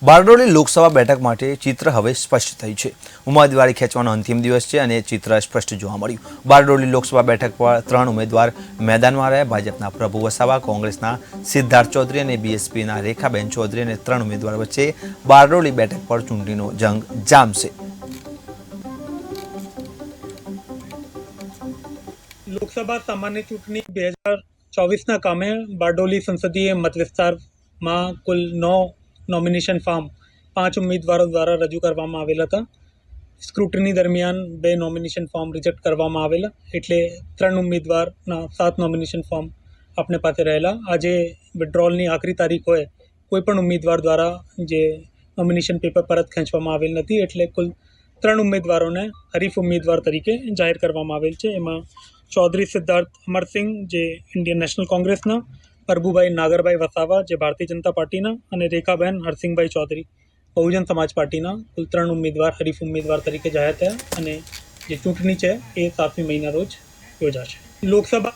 બારડોલી લોકસભા બેઠક માટે ચિત્ર હવે સ્પષ્ટ થયું છે। ઉમેદવારી ખેંચવાનો અંતિમ દિવસ છે અને ચિત્ર સ્પષ્ટ જોવા મળ્યું। બારડોલી લોકસભા બેઠક પર 3 ઉમેદવાર મેદાનમાં રહ્યા। ભાજપના પ્રભુ વસાવા, કોંગ્રેસના સિદ્ધાર્થ ચૌધરી અને બીએસપીના રેખાબેન ચૌધરી અને 3 ઉમેદવાર વચ્ચે બારડોલી બેઠક પર ચૂંટણીનો જંગ જામશે। લોકસભા સામાન્ય ચૂંટણી 2024ના કામે બારડોલી સંસદીય મતવિસ્તારમાં કુલ 9 નોમિનેશન ફોર્મ 5 ઉમેદવારો દ્વારા રજૂ કરવામાં આવેલા હતા। સ્ક્રુટની દરમિયાન 2 નોમિનેશન ફોર્મ રિજેક્ટ કરવામાં આવેલા, એટલે 3 ઉમેદવારના 7 નોમિનેશન ફોર્મ આપને પાસે રહેલા। આજે વિડ્રોલની આખરી તારીખ હોય, કોઈપણ ઉમેદવાર દ્વારા જે નોમિનેશન પેપર પરત ખેંચવામાં આવેલ નથી, એટલે કુલ 3 ઉમેદવારોને હરીફ ઉમેદવાર તરીકે જાહેર કરવામાં આવેલ છે। એમાં ચૌધરી સિદ્ધાર્થ અમરસિંહ જે ઇન્ડિયન નેશનલ કોંગ્રેસના, પ્રભુભાઈ નાગરભાઈ વસાવા જે ભારતીય જનતા પાર્ટીના અને રેખાબેન હરસિંહભાઈ ચૌધરી બહુજન સમાજ પાર્ટીના કુલ 3 ઉમેદવાર હરીફ ઉમેદવાર તરીકે જાહેર થયા અને જે ચૂંટણી છે એ 7મી મહિના રોજ યોજાશે। લોકસભા